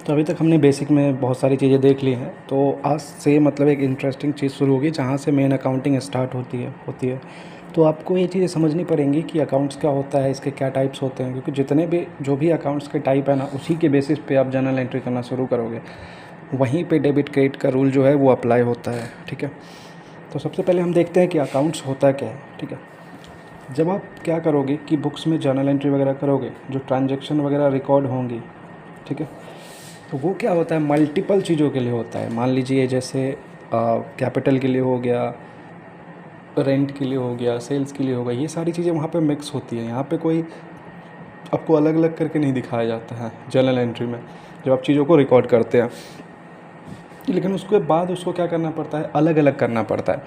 तो अभी तक हमने बेसिक में बहुत सारी चीज़ें देख ली हैं। तो आज से मतलब एक इंटरेस्टिंग चीज़ शुरू होगी जहाँ से मेन अकाउंटिंग स्टार्ट होती है। तो आपको ये चीज़ें समझनी पड़ेंगी कि अकाउंट्स क्या होता है, इसके क्या टाइप्स होते हैं, क्योंकि जितने भी जो भी अकाउंट्स के टाइप है ना, उसी के बेसिस पे आप जर्नल एंट्री करना शुरू करोगे। वहीं पे डेबिट क्रेडिट का रूल जो है वो अप्लाई होता है। ठीक है, तो सबसे पहले हम देखते हैं कि अकाउंट्स होता क्या है। ठीक है, जब आप क्या करोगे कि बुक्स में जर्नल एंट्री वगैरह करोगे, जो ट्रांजेक्शन वगैरह रिकॉर्ड होंगी, ठीक है, तो वो क्या होता है, मल्टीपल चीज़ों के लिए होता है। मान लीजिए जैसे कैपिटल के लिए हो गया, रेंट के लिए हो गया, सेल्स के लिए हो गया, ये सारी चीज़ें वहाँ पे मिक्स होती हैं। यहाँ पे कोई आपको अलग अलग करके नहीं दिखाया जाता है जर्नल एंट्री में जब आप चीज़ों को रिकॉर्ड करते हैं। लेकिन उसके बाद उसको क्या करना पड़ता है, अलग अलग करना पड़ता है,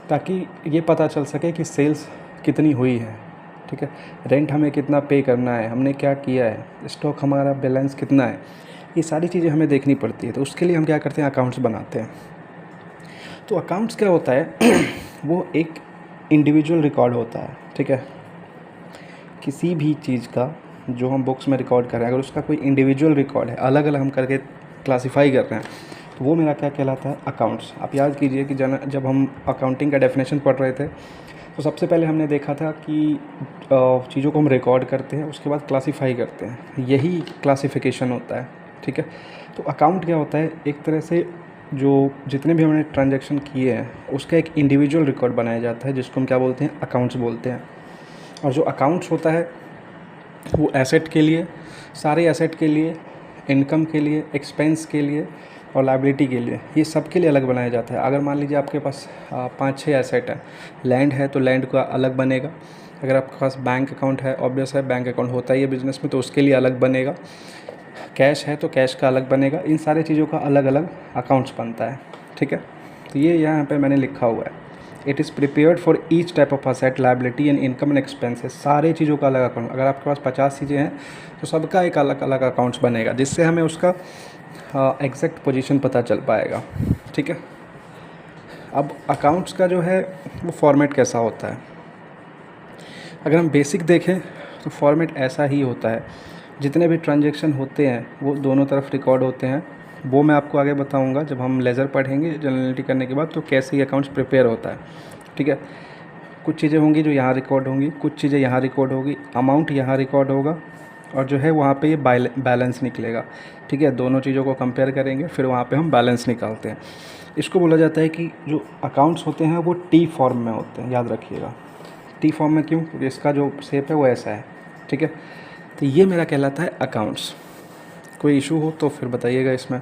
ताकि ये पता चल सके कि सेल्स कितनी हुई है। ठीक है, रेंट हमें कितना पे करना है, हमने क्या किया है, स्टॉक हमारा बैलेंस कितना है, ये सारी चीज़ें हमें देखनी पड़ती है। तो उसके लिए हम क्या करते हैं, अकाउंट्स बनाते हैं। तो अकाउंट्स क्या होता है वो एक इंडिविजुअल रिकॉर्ड होता है। ठीक है, किसी भी चीज़ का जो हम बुक्स में रिकॉर्ड कर रहे हैं, अगर उसका कोई इंडिविजुअल रिकॉर्ड है, अलग अलग हम करके क्लासीफाई कर रहे हैं, तो वो मेरा क्या कहलाता है, अकाउंट्स। आप याद कीजिए कि जब हम अकाउंटिंग का डेफिनेशन पढ़ रहे थे, तो सबसे पहले हमने देखा था कि चीज़ों को हम रिकॉर्ड करते हैं, उसके बाद क्लासीफाई करते हैं, यही क्लासिफिकेशन होता है। ठीक है, तो अकाउंट क्या होता है, एक तरह से जो जितने भी हमने ट्रांजैक्शन किए हैं उसका एक इंडिविजुअल रिकॉर्ड बनाया जाता है, जिसको हम क्या बोलते हैं, अकाउंट्स बोलते हैं। और जो अकाउंट्स होता है वो एसेट के लिए, सारे एसेट के लिए, इनकम के लिए, एक्सपेंस के लिए और लायबिलिटी के लिए, ये सब के लिए अलग बनाया जाता है। अगर मान लीजिए आपके पास 5-6 एसेट है, लैंड है तो लैंड का अलग बनेगा। अगर आपके पास बैंक अकाउंट है, ऑब्वियस है बैंक अकाउंट होता ही है बिज़नेस में, तो उसके लिए अलग बनेगा। कैश है तो कैश का अलग बनेगा। इन सारी चीज़ों का अलग अलग अकाउंट्स बनता है। ठीक है, तो ये यहाँ पे मैंने लिखा हुआ है, it is prepared for each type of asset, liability and income and expenses. सारे चीज़ों का अलग अकाउंट। अगर आपके पास 50 चीज़ें हैं तो सबका एक अलग अलग अकाउंट्स बनेगा, जिससे हमें उसका एग्जैक्ट पोजीशन पता चल पाएगा। ठीक है, अब अकाउंट्स का जो है वो फॉर्मेट कैसा होता है, अगर हम बेसिक देखें तो फॉर्मेट ऐसा ही होता है। जितने भी ट्रांजैक्शन होते हैं वो दोनों तरफ रिकॉर्ड होते हैं। वो मैं आपको आगे बताऊंगा जब हम लेज़र पढ़ेंगे जनरल एंट्री करने के बाद, तो कैसे ये अकाउंट्स प्रिपेयर होता है। ठीक है, कुछ चीज़ें होंगी जो यहाँ रिकॉर्ड होंगी, कुछ चीज़ें यहाँ रिकॉर्ड होगी, अमाउंट यहाँ रिकॉर्ड होगा, और जो है वहाँ पे ये बैलेंस निकलेगा। ठीक है, दोनों चीज़ों को कंपेयर करेंगे, फिर वहाँ पे हम बैलेंस निकालते हैं। इसको बोला जाता है कि जो अकाउंट्स होते हैं वो टी फॉर्म में होते हैं, याद रखिएगा। टी फॉर्म में क्यों, क्योंकि इसका जो शेप है वो ऐसा है। ठीक है, तो ये मेरा कहलाता है अकाउंट्स। कोई इशू हो तो फिर बताइएगा इसमें।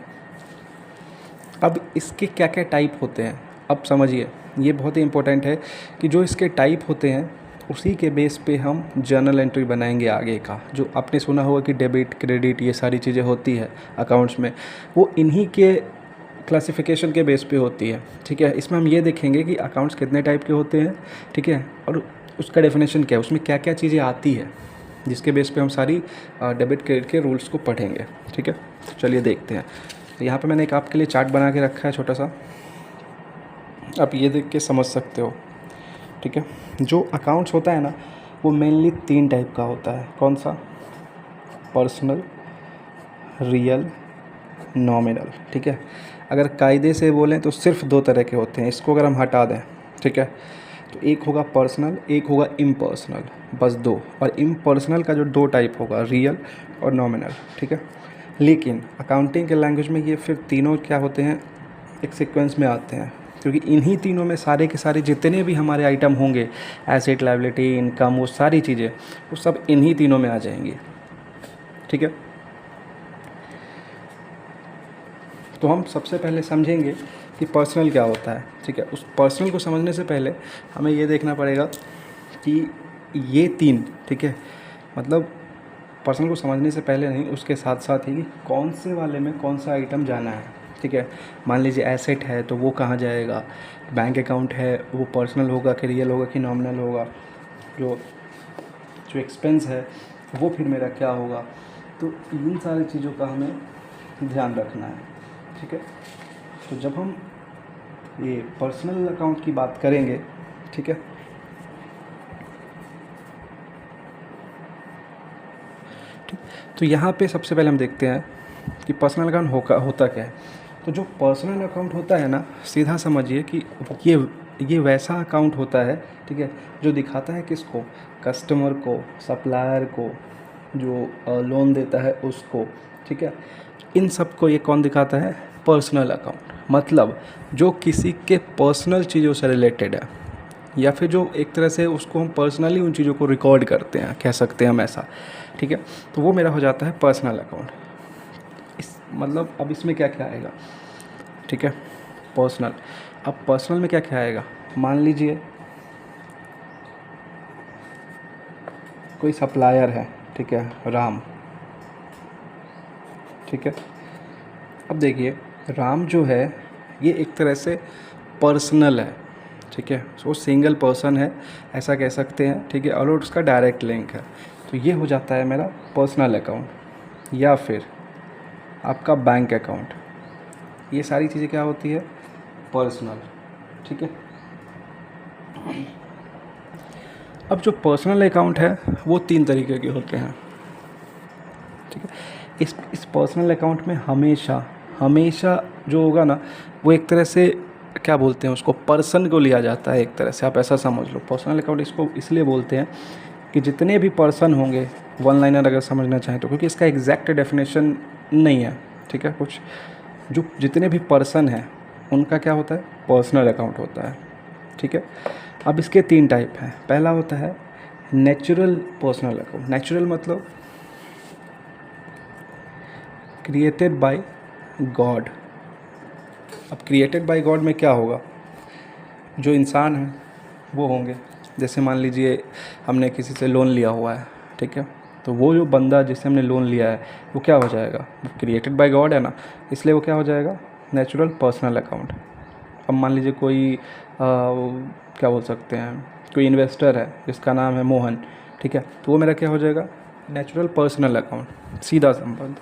अब इसके क्या क्या टाइप होते हैं, अब समझिए, ये बहुत ही इंपॉर्टेंट है कि जो इसके टाइप होते हैं उसी के बेस पे हम जर्नल एंट्री बनाएंगे आगे का। जो आपने सुना होगा कि डेबिट क्रेडिट ये सारी चीज़ें होती है अकाउंट्स में, वो इन्हीं के क्लासिफिकेशन के बेस पे होती है। ठीक है, इसमें हम ये देखेंगे कि अकाउंट्स कितने टाइप के होते हैं। ठीक है, और उसका डेफिनेशन क्या है, उसमें क्या क्या चीज़ें आती है, जिसके बेस पे हम सारी डेबिट क्रेडिट के रूल्स को पढ़ेंगे। ठीक है, तो चलिए देखते हैं। तो यहाँ पे मैंने एक आपके लिए चार्ट बना के रखा है छोटा सा, आप ये देख के समझ सकते हो। ठीक है, जो अकाउंट्स होता है ना वो मेनली 3 टाइप का होता है। कौन सा, पर्सनल, रियल, नॉमिनल। ठीक है, अगर कायदे से बोलें तो सिर्फ 2 तरह के होते हैं। इसको अगर हम हटा दें, ठीक है, तो एक होगा पर्सनल, एक होगा इम्पर्सनल, बस 2। और इम्पर्सनल का जो 2 टाइप होगा, रियल और नॉमिनल। ठीक है, लेकिन अकाउंटिंग के लैंग्वेज में ये फिर तीनों क्या होते हैं, एक सीक्वेंस में आते हैं, क्योंकि इन्हीं तीनों में सारे के सारे जितने भी हमारे आइटम होंगे, एसेट, लायबिलिटी, इनकम, वो सारी चीज़ें वो सब इन्हीं तीनों में आ जाएंगी। ठीक है, तो हम सबसे पहले समझेंगे कि पर्सनल क्या होता है। ठीक है, उस पर्सनल को समझने से पहले हमें ये देखना पड़ेगा कि ये 3, ठीक है, मतलब पर्सनल को समझने से पहले नहीं, उसके साथ साथ ही कौन से वाले में कौन सा आइटम जाना है। ठीक है, मान लीजिए एसेट है तो वो कहाँ जाएगा, बैंक अकाउंट है वो पर्सनल होगा कि रियल होगा कि नॉमिनल होगा, जो जो एक्सपेंस है वो फिर मेरा क्या होगा। तो इन सारी चीज़ों का हमें ध्यान रखना है। ठीक है, तो जब हम ये पर्सनल अकाउंट की बात करेंगे, ठीक है, तो यहाँ पे सबसे पहले हम देखते हैं कि पर्सनल अकाउंट होता क्या है। तो जो पर्सनल अकाउंट होता है ना, सीधा समझिए कि ये वैसा अकाउंट होता है, ठीक है, जो दिखाता है किसको, कस्टमर को, सप्लायर को, जो लोन देता है उसको, ठीक है, इन सब को ये कौन दिखाता है, पर्सनल अकाउंट। मतलब जो किसी के पर्सनल चीज़ों से रिलेटेड है, या फिर जो एक तरह से उसको हम पर्सनली उन चीज़ों को रिकॉर्ड करते हैं, कह सकते हैं हम ऐसा, ठीक है। तो वो मेरा हो जाता है पर्सनल अकाउंट। इस मतलब अब इसमें क्या क्या आएगा, ठीक है, पर्सनल। अब पर्सनल में क्या क्या आएगा, मान लीजिए कोई सप्लायर है, ठीक है, राम, ठीक है। अब देखिए राम जो है ये एक तरह से पर्सनल है, ठीक है, वो सिंगल पर्सन है ऐसा कह सकते हैं, ठीक है, और उसका डायरेक्ट लिंक है। तो ये हो जाता है मेरा पर्सनल अकाउंट। या फिर आपका बैंक अकाउंट, ये सारी चीज़ें क्या होती है, पर्सनल, ठीक है। अब जो पर्सनल अकाउंट है वो 3 तरीके के होते हैं, ठीक है। इस पर्सनल अकाउंट में हमेशा जो होगा ना, वो एक तरह से क्या बोलते हैं उसको, पर्सन को लिया जाता है एक तरह से, आप ऐसा समझ लो। पर्सनल अकाउंट इसको इसलिए बोलते हैं कि जितने भी पर्सन होंगे, वन लाइनर अगर समझना चाहें तो, क्योंकि इसका एग्जैक्ट डेफिनेशन नहीं है, ठीक है, कुछ जो जितने भी पर्सन हैं उनका क्या होता है, पर्सनल अकाउंट होता है, ठीक है। अब इसके 3 टाइप हैं। पहला होता है नेचुरल पर्सनल अकाउंट। नेचुरल मतलब क्रिएटेड बाय गॉड। अब क्रिएटेड बाय गॉड में क्या होगा, जो इंसान हैं वो होंगे, जैसे मान लीजिए हमने किसी से लोन लिया हुआ है, ठीक है, तो वो जो बंदा जिससे हमने लोन लिया है वो क्या हो जाएगा, वो क्रिएटेड बाय गॉड है ना, इसलिए वो क्या हो जाएगा, नेचुरल पर्सनल अकाउंट। अब मान लीजिए कोई क्या बोल सकते हैं, कोई इन्वेस्टर है जिसका नाम है मोहन, ठीक है, तो वो मेरा क्या हो जाएगा, नेचुरल पर्सनल अकाउंट, सीधा संबंध।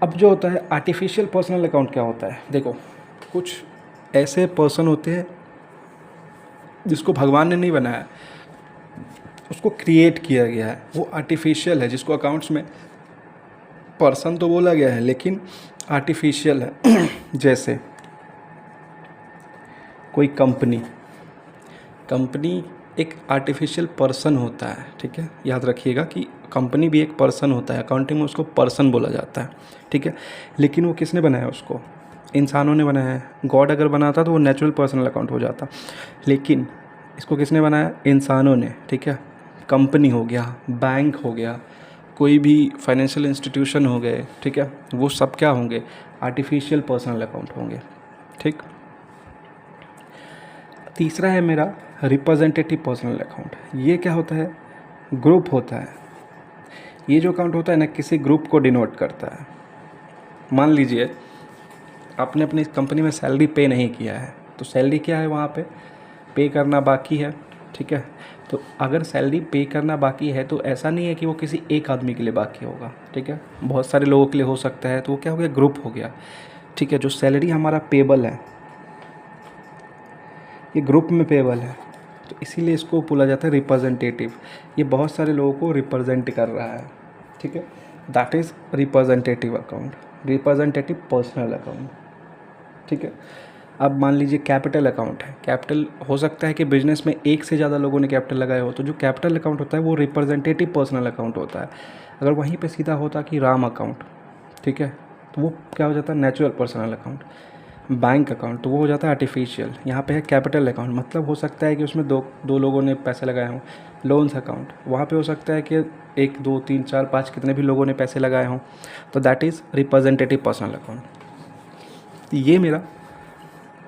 अब जो होता है आर्टिफिशियल पर्सनल अकाउंट क्या होता है, देखो कुछ ऐसे पर्सन होते हैं जिसको भगवान ने नहीं बनाया, उसको क्रिएट किया गया है, वो आर्टिफिशियल है, जिसको अकाउंट्स में पर्सन तो बोला गया है लेकिन आर्टिफिशियल है। जैसे कोई कंपनी एक आर्टिफिशियल पर्सन होता है, ठीक है, याद रखिएगा कि कंपनी भी एक पर्सन होता है, अकाउंटिंग में उसको पर्सन बोला जाता है, ठीक है, लेकिन वो किसने बनाया, उसको इंसानों ने बनाया है। गॉड अगर बनाता तो वो नेचुरल पर्सनल अकाउंट हो जाता, लेकिन इसको किसने बनाया, इंसानों ने, ठीक है। कंपनी हो गया, बैंक हो गया, कोई भी फाइनेंशियल इंस्टीट्यूशन हो गए, ठीक है, वो सब क्या होंगे, आर्टिफिशियल पर्सनल अकाउंट होंगे, ठीक। तीसरा है मेरा रिप्रेजेंटेटिव पर्सनल अकाउंट। ये क्या होता है, ग्रुप होता है। ये जो अकाउंट होता है ना, किसी ग्रुप को डिनोट करता है। मान लीजिए आपने अपनी कंपनी में सैलरी पे नहीं किया है, तो सैलरी क्या है, वहाँ पे करना बाकी है, ठीक है। तो अगर सैलरी पे करना बाकी है तो ऐसा नहीं है कि वो किसी एक आदमी के लिए बाकी होगा, ठीक है, बहुत सारे लोगों के लिए हो सकता है, तो वो क्या हो गया, ग्रुप हो गया, ठीक है। जो सैलरी हमारा पेबल है ये ग्रुप में पेबल है, तो इसीलिए इसको बोला जाता है रिप्रेजेंटेटिव। ये बहुत सारे लोगों को रिप्रेजेंट कर रहा है, ठीक है, that is representative account, representative personal account, ठीक है। अब मान लीजिए कैपिटल अकाउंट है। कैपिटल हो सकता है कि बिजनेस में एक से ज़्यादा लोगों ने कैपिटल लगाया हो, तो जो कैपिटल अकाउंट होता है वो रिप्रेजेंटेटिव पर्सनल अकाउंट होता है। अगर वहीं पे सीधा होता कि राम अकाउंट, ठीक है, तो वो क्या हो जाता है, natural personal account. Bank account तो वो हो जाता है आर्टिफिशियल। यहाँ पे है कैपिटल अकाउंट, मतलब हो सकता है कि उसमें दो लोगों ने पैसे लगाए हों। लोन्स अकाउंट, वहाँ पे हो सकता है कि 1 2 3 4 5 कितने भी लोगों ने पैसे लगाए हों, तो that is representative personal account. ये मेरा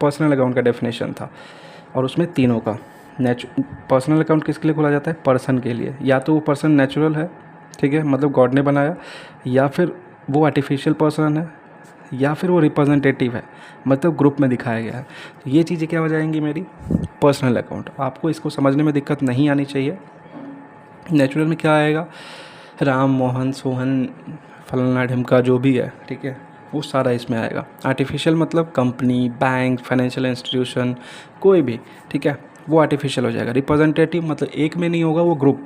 पर्सनल अकाउंट का डेफिनेशन था, और उसमें तीनों का पर्सनल अकाउंट किसके लिए खोला जाता है, पर्सन के लिए। या तो वो पर्सन नेचुरल है, ठीक है, मतलब गॉड ने बनाया, या फिर वो आर्टिफिशियल पर्सन है, या फिर वो रिप्रेजेंटेटिव है, मतलब ग्रुप में दिखाया गया है। तो ये चीज़ें क्या हो जाएंगी मेरी पर्सनल अकाउंट। आपको इसको समझने में दिक्कत नहीं आनी चाहिए। नेचुरल में क्या आएगा, राम मोहन सोहन फलाना ढिमका जो भी है, ठीक है, वो सारा इसमें आएगा। आर्टिफिशियल मतलब कंपनी, बैंक, फाइनेंशियल इंस्टीट्यूशन, कोई भी, ठीक है, वो आर्टिफिशियल हो जाएगा। रिप्रेजेंटेटिव मतलब एक में नहीं होगा, वो ग्रुप,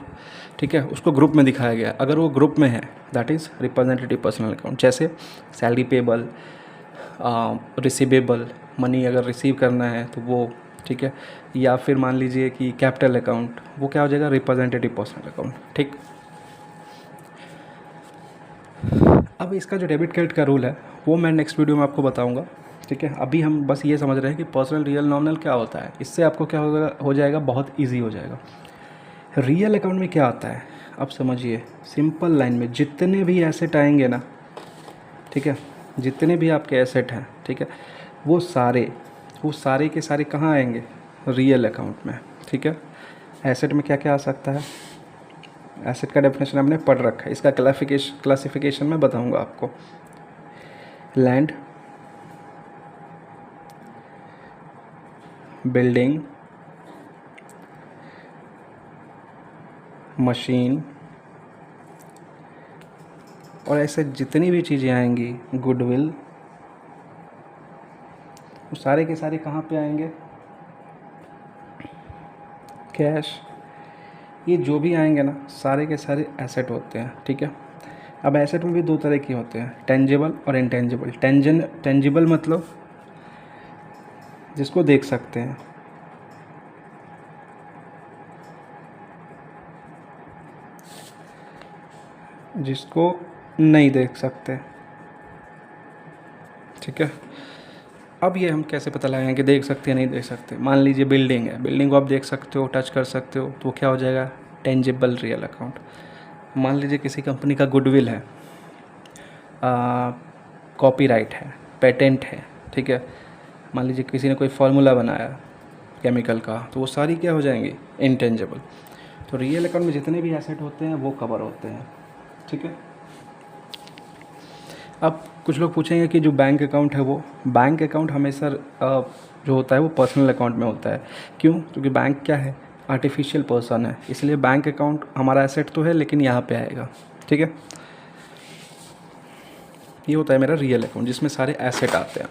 ठीक है, उसको ग्रुप में दिखाया गया। अगर वो ग्रुप में है that is representative personal account. जैसे सैलरी पेबल, रिसीवेबल, मनी अगर रिसीव करना है तो वो, ठीक है, या फिर मान लीजिए कि कैपिटल अकाउंट, वो क्या हो जाएगा, रिप्रेजेंटेटिव पर्सनल अकाउंट। ठीक, अब इसका जो डेबिट क्रेडिट का रूल है वो मैं नेक्स्ट वीडियो में आपको बताऊंगा। ठीक है, अभी हम बस ये समझ रहे हैं कि पर्सनल, रियल, नॉमिनल क्या होता है। इससे आपको क्या हो जाएगा, बहुत ईजी हो जाएगा। रियल अकाउंट में क्या आता है, अब समझिए सिंपल लाइन में, जितने भी एसेट आएंगे ना, ठीक है, जितने भी आपके एसेट हैं, ठीक है, वो सारे के सारे कहाँ आएंगे, रियल अकाउंट में। ठीक है, एसेट में क्या क्या आ सकता है, एसेट का डेफिनेशन हमने पढ़ रखा है, इसका क्लासिफिकेशन मैं बताऊंगा आपको। लैंड, बिल्डिंग, मशीन, और ऐसे जितनी भी चीज़ें आएंगी, गुडविल, वो सारे के सारे कहाँ पे आएंगे, कैश, ये जो भी आएंगे ना, सारे के सारे एसेट होते हैं। ठीक है, अब एसेट में भी दो तरह के होते हैं, टेंजिबल और इंटेंजिबल। टेंजिबल मतलब जिसको देख सकते हैं, जिसको नहीं देख सकते। ठीक है, अब ये हम कैसे पता लगाएंगे कि देख सकते हैं नहीं देख सकते। मान लीजिए बिल्डिंग है, बिल्डिंग को आप देख सकते हो, टच कर सकते हो, तो क्या हो जाएगा, टेंजिबल रियल अकाउंट। मान लीजिए किसी कंपनी का गुडविल है, कॉपीराइट है, पेटेंट है, ठीक है, मान लीजिए किसी ने कोई फार्मूला बनाया केमिकल का, तो वो सारी क्या हो जाएंगी, इंटेंजिबल। तो रियल अकाउंट में जितने भी एसेट होते हैं वो कवर होते हैं। ठीक है, अब कुछ लोग पूछेंगे कि जो बैंक अकाउंट है, वो बैंक अकाउंट हमेशा जो होता है वो पर्सनल अकाउंट में होता है। क्यों, क्योंकि बैंक क्या है, आर्टिफिशियल पर्सन है, इसलिए बैंक अकाउंट हमारा एसेट तो है लेकिन यहाँ पे आएगा। ठीक है, ये होता है मेरा रियल अकाउंट जिसमें सारे एसेट आते हैं।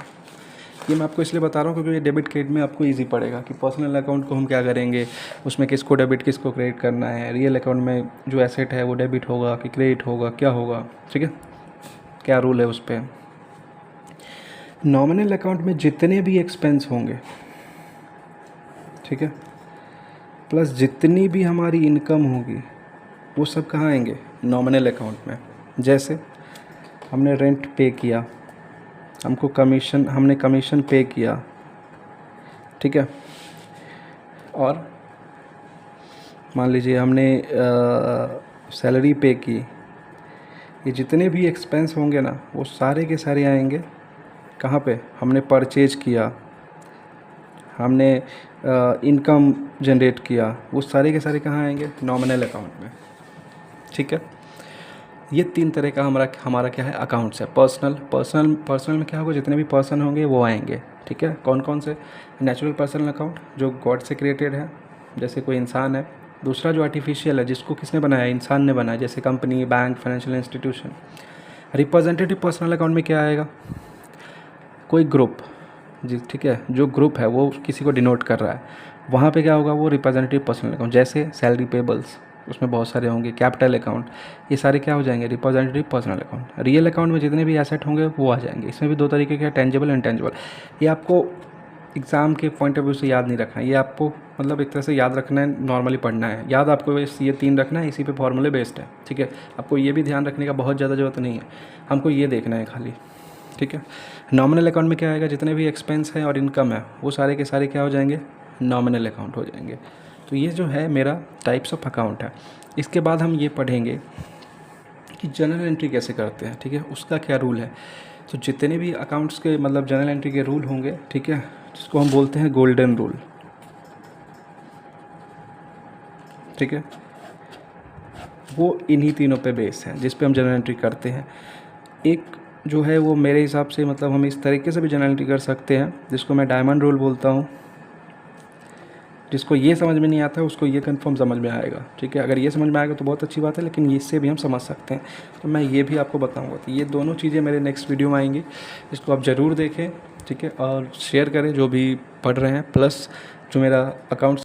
ये मैं आपको इसलिए बता रहा हूँ क्योंकि ये डेबिट क्रेडिट में आपको इजी पड़ेगा कि पर्सनल अकाउंट को हम क्या करेंगे, उसमें किसको डेबिट किसको क्रेडिट करना है, रियल अकाउंट में जो एसेट है वो डेबिट होगा कि क्रेडिट होगा, क्या होगा। ठीक है, क्या रूल है उस पर। नॉमिनल अकाउंट में जितने भी एक्सपेंस होंगे, ठीक है, प्लस जितनी भी हमारी इनकम होगी, वो सब कहाँ आएंगे, नॉमिनल अकाउंट में। जैसे हमने रेंट पे किया, हमने कमीशन पे किया, ठीक है, और मान लीजिए हमने सैलरी पे की, ये जितने भी एक्सपेंस होंगे ना वो सारे के सारे आएंगे कहाँ पे, हमने परचेज किया, हमने इनकम जनरेट किया, वो सारे के सारे कहाँ आएंगे, नॉमिनल अकाउंट में। ठीक है, ये तीन तरह का हमारा क्या है, अकाउंट्स है। पर्सनल में क्या होगा, जितने भी पर्सन होंगे वो आएंगे। ठीक है, कौन कौन से, नेचुरल पर्सनल अकाउंट जो गॉड से क्रिएटेड है, जैसे कोई इंसान है। दूसरा जो आर्टिफिशियल है, जिसको किसने बनाया, इंसान ने बनाया, जैसे company, bank, financial institution. Representative personal account में क्या आएगा, कोई ग्रुप, जी, ठीक है, जो ग्रुप है वो किसी को डिनोट कर रहा है, वहाँ पे क्या होगा, वो रिप्रेजेंटेटिव पर्सनल अकाउंट। जैसे सैलरी पेबल्स, उसमें बहुत सारे होंगे, कैपिटल अकाउंट, ये सारे क्या हो जाएंगे, representative personal account. Real account में जितने भी एसेट होंगे वो आ जाएंगे। इसमें भी दो तरीके के, टेंजिबल, इंटेंजिबल। ये आपको एग्ज़ाम के पॉइंट ऑफ व्यू से याद नहीं रखना है, ये आपको मतलब एक तरह से याद रखना है, नॉर्मली पढ़ना है, याद आपको ये तीन रखना है, इसी पे फॉर्मूले बेस्ड है। ठीक है, आपको ये भी ध्यान रखने का बहुत ज़्यादा ज़रूरत नहीं है, हमको ये देखना है खाली। ठीक है, नॉमिनल अकाउंट में क्या आएगा, जितने भी एक्सपेंस हैं और इनकम है वो सारे के सारे क्या हो जाएंगे, नॉमिनल अकाउंट हो जाएंगे। तो ये जो है मेरा टाइप्स ऑफ अकाउंट है। इसके बाद हम ये पढ़ेंगे कि जर्नल एंट्री कैसे करते हैं। ठीक है, उसका क्या रूल है। तो जितने भी अकाउंट्स के मतलब जर्नल एंट्री के रूल होंगे, ठीक है, जिसको हम बोलते हैं गोल्डन रूल। ठीक है, वो इन्हीं तीनों पे बेस है जिस पे हम जर्नल एंट्री करते हैं। एक जो है वो मेरे हिसाब से मतलब हम इस तरीके से भी जर्नल एंट्री कर सकते हैं, जिसको मैं डायमंड रूल बोलता हूँ। जिसको ये समझ में नहीं आता है उसको ये कंफर्म समझ में आएगा। ठीक है, अगर ये समझ में आएगा तो बहुत अच्छी बात है, लेकिन इससे भी हम समझ सकते हैं, तो मैं ये भी आपको बताऊंगा। तो ये दोनों चीज़ें मेरे नेक्स्ट वीडियो में आएंगी, इसको आप ज़रूर देखें। ठीक है, और शेयर करें जो भी पढ़ रहे हैं, प्लस जो मेरा अकाउंट